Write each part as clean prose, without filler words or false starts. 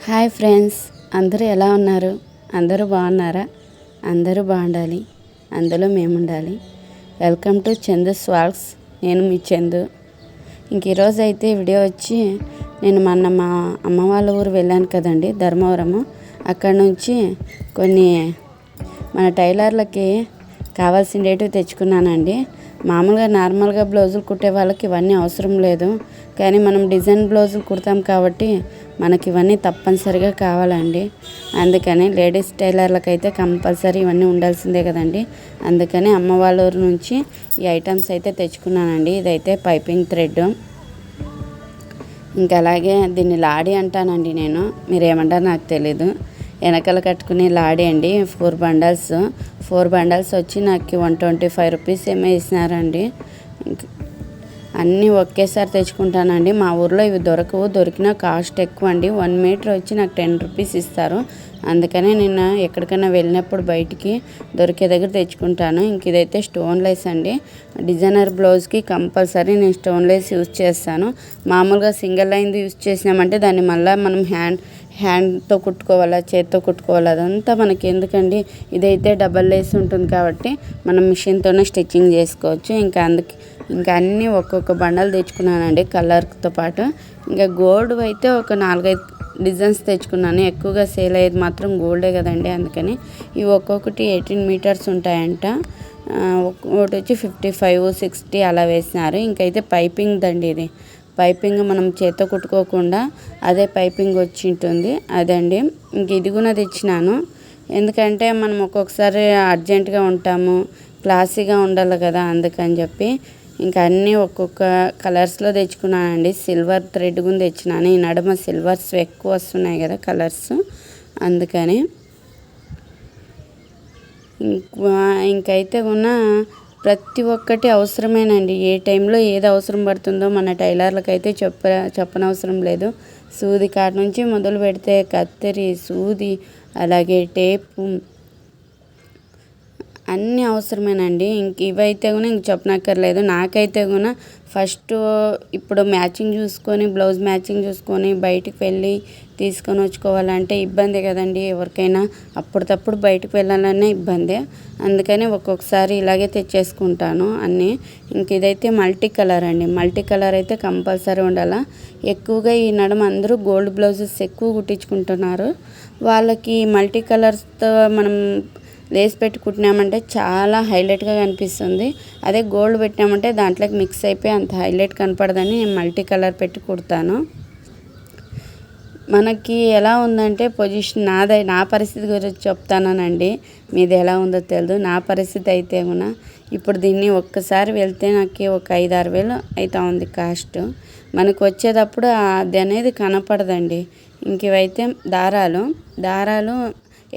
Hi friends, అందరూ ఎలా ఉన్నారు? అందరూ బాగున్నారా? అందరూ బాగుండాలి, అందులో మేము ఉండాలి. Welcome to Chandu's vlogs. నేను మీ చందు. ఈరోజు అయితే వీడియో వచ్చి నేను మా అమ్మ వాళ్ళ ఊరు వెళ్ళాను కదండి, ధర్మవరము. అక్కడ నుంచి కొన్ని మన టైలర్లకి కావాల్సినవి తెచ్చుకున్నానండి. మామూలుగా నార్మల్గా బ్లౌజులు కుట్టే వాళ్ళకి ఇవన్నీ అవసరం లేదు, కానీ మనం డిజైన్ బ్లౌజులు కుడతాం కాబట్టి మనకి ఇవన్నీ తప్పనిసరిగా కావాలండి. అందుకని లేడీస్ టైలర్లకు అయితే కంపల్సరీ ఇవన్నీ ఉండాల్సిందే కదండి. అందుకని అమ్మ వాళ్ళ ఊరు నుంచి ఈ ఐటమ్స్ అయితే తెచ్చుకున్నానండి. ఇదైతే పైపింగ్ థ్రెడ్, ఇంకా అలాగే దీన్ని లాడీ అంటానండి నేను, మీరు ఏమంటారో నాకు తెలీదు. వెనకాల కట్టుకునే లాడీ అండి. 4 బండల్స్ వచ్చి నాకు 125 రూపీస్ ఏమో ఇచ్చినారండి. అన్నీ ఒకేసారి తెచ్చుకుంటానండి. మా ఊర్లో ఇవి దొరకవు, దొరికినా కాస్ట్ ఎక్కువ అండి. 1 మీటర్ వచ్చి నాకు 10 రూపీస్ ఇస్తారు. అందుకనే నేను ఎక్కడికైనా వెళ్ళినప్పుడు బయటికి దొరికే దగ్గర తెచ్చుకుంటాను. ఇదైతే స్టోన్ లేస్ అండి. డిజైనర్ బ్లౌజ్కి కంపల్సరీ నేను స్టోన్ లేస్ యూజ్ చేస్తాను. మామూలుగా సింగిల్ లైన్ది యూజ్ చేసినామంటే దాన్ని మళ్ళీ మనం హ్యాండ్తో కుట్టుకోవాలా, చేత్తో కుట్టుకోవాలా, అదంతా మనకి ఎందుకండి. ఇదైతే డబల్ లేస్ ఉంటుంది కాబట్టి మనం మిషన్తోనే స్టిచ్చింగ్ చేసుకోవచ్చు. ఇంకా అన్నీ ఒక్కొక్క బండలు తెచ్చుకున్నానండి కలర్తో పాటు. ఇంకా గోల్డ్ అయితే ఒక 4-5 డిజైన్స్ తెచ్చుకున్నాను. ఎక్కువగా సేల్ అయ్యేది మాత్రం గోల్డే కదండి. అందుకని ఇవి ఒక్కొక్కటి 18 మీటర్స్ ఉంటాయంట. ఒకటి వచ్చి 55-60 అలా వేసినారు. ఇంకైతే పైపింగ్ దండి. ఇది పైపింగ్ మనం చేత్తో కుట్టుకోకుండా అదే పైపింగ్ వచ్చి ఉంటుంది అదండి. ఇది కూడా తెచ్చినాను, ఎందుకంటే మనం ఒక్కొక్కసారి అర్జెంటుగా ఉంటాము, క్లాసీగా ఉండాలి కదా, అందుకని చెప్పి ఇంకా అన్నీ ఒక్కొక్క కలర్స్లో తెచ్చుకున్నానండి. సిల్వర్ థ్రెడ్ కూడా తెచ్చినాను. ఈ నడుమ సిల్వర్స్ ఎక్కువ వస్తున్నాయి కదా కలర్స్, అందుకని. ఇంకైతే కూడా ప్రతి ఒక్కటి అవసరమేనండి. ఏ టైంలో ఏది అవసరం పడుతుందో మన టైలర్లకు అయితే చెప్పనవసరం లేదు. సూది కాడ నుంచి మొదలు పెడితే కత్తెరి, సూది, అలాగే టేపు అన్నీ అవసరమేనండి. ఇవైతే కూడా చెప్పనక్కర్లేదు. నాకైతే కూడా ఫస్ట్ ఇప్పుడు మ్యాచింగ్ చూసుకొని, బ్లౌజ్ మ్యాచింగ్ చూసుకొని బయటికి వెళ్ళి తీసుకొని వచ్చుకోవాలంటే ఇబ్బంది కదండి. ఎవరికైనా అప్పటికప్పుడు బయటకు వెళ్ళాలన్నా ఇబ్బందే. అందుకని ఒక్కొక్కసారి ఇలాగే తెచ్చేసుకుంటాను అన్నీ. ఇదైతే మల్టీ కలర్ అండి. మల్టీ కలర్ అయితే కంపల్సరీ ఉండాలా. ఎక్కువగా ఈ నడుమ అందరూ గోల్డ్ బ్లౌజెస్ ఎక్కువ కుట్టించుకుంటున్నారు. వాళ్ళకి మల్టీ కలర్స్తో మనం లేస్ పెట్టి కుట్టినామంటే చాలా హైలైట్గా కనిపిస్తుంది. అదే గోల్డ్ పెట్టినామంటే దాంట్లోకి మిక్స్ అయిపోయి అంత హైలైట్ కనపడదని నేను మల్టీ కలర్ పెట్టి కుడతాను. మనకి ఎలా ఉందంటే పొజిషన్ నా పరిస్థితి గురించి చెప్తానండి, మీది ఎలా ఉందో తెలియదు. నా పరిస్థితి అయితే కూడా ఇప్పుడు దీన్ని ఒక్కసారి వెళ్తే నాకు ఒక 5-6 వేలు అవుతా ఉంది కాస్ట్. మనకు వచ్చేటప్పుడు అది అనేది కనపడదండి. ఇవైతే దారాలు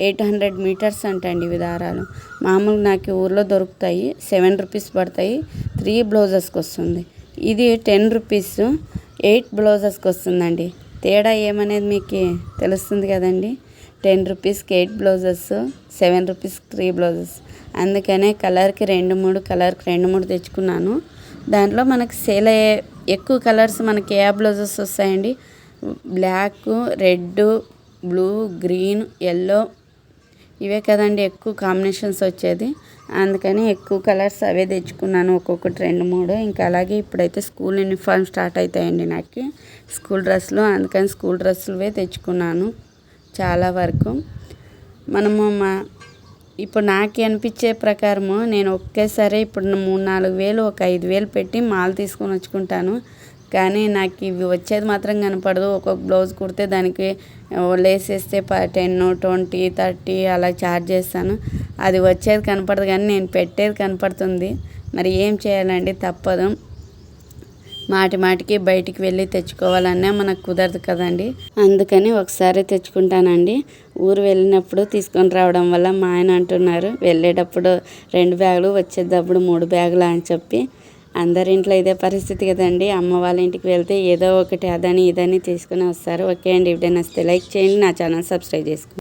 800 మీటర్స్ అంటండి. ఇవి దారాలు మామూలుగా నాకు ఊర్లో దొరుకుతాయి, 7 రూపీస్ పడతాయి. 3 బ్లౌజెస్కి వస్తుంది. ఇది 10 రూపీస్ 8 బ్లౌజెస్కి వస్తుందండి. తేడా ఏమనేది మీకు తెలుస్తుంది కదండి. 10 రూపీస్కి 8 బ్లౌజెస్, 7 రూపీస్కి 3 బ్లౌజెస్. అందుకనే కలర్కి 2-3 తెచ్చుకున్నాను. దాంట్లో మనకి సేల్ అయ్యే ఎక్కువ కలర్స్ మనకి ఏ బ్లౌజెస్ వస్తాయండి, black, red, blue, green, yellow, ఇవే కదండి ఎక్కువ కాంబినేషన్స్ వచ్చేది. అందుకని ఎక్కువ కలర్స్ అవే తెచ్చుకున్నాను, ఒక్కొక్కటి 2-3. ఇంకా అలాగే ఇప్పుడైతే స్కూల్ యూనిఫామ్ స్టార్ట్ అవుతాయండి నాకు, స్కూల్ డ్రెస్సులు. అందుకని స్కూల్ డ్రెస్సులవే తెచ్చుకున్నాను చాలా వరకు. మనము ఇప్పుడు నాకు అనిపించే ప్రకారము నేను ఒకేసారి ఇప్పుడు 3-4 వేలు, ఒక 5 వేలు పెట్టి మాల్ తీసుకొని వచ్చుకుంటాను. కానీ నాకు ఇవి వచ్చేది మాత్రం కనపడదు. ఒక్కొక్క బ్లౌజ్ కుడితే దానికి లేస్ వేస్తే 10, 20, 30 అలా ఛార్జ్ చేస్తాను. అది వచ్చేది కనపడదు, కానీ నేను పెట్టేది కనపడుతుంది. మరి ఏం చేయాలండి, తప్పదు. మాటికి బయటికి వెళ్ళి తెచ్చుకోవాలన్నా మనకు కుదరదు కదండి. అందుకని ఒకసారి తెచ్చుకుంటానండి. ఊరు వెళ్ళినప్పుడు తీసుకొని రావడం వల్ల మా ఆయన అంటున్నారు, వెళ్ళేటప్పుడు 2 బ్యాగులు, వచ్చేటప్పుడు 3 బ్యాగులు అని చెప్పి. అందరింట్లో ఇదే పరిస్థితి కదండి. అమ్మ వాళ్ళ ఇంటికి వెళ్తే ఏదో ఒకటి అదని ఇదని తీసుకుని వస్తారు. ఓకే అండి, వీడియో నచ్చితే లైక్ చేయండి, నా ఛానల్ సబ్స్క్రైబ్ చేసుకోండి.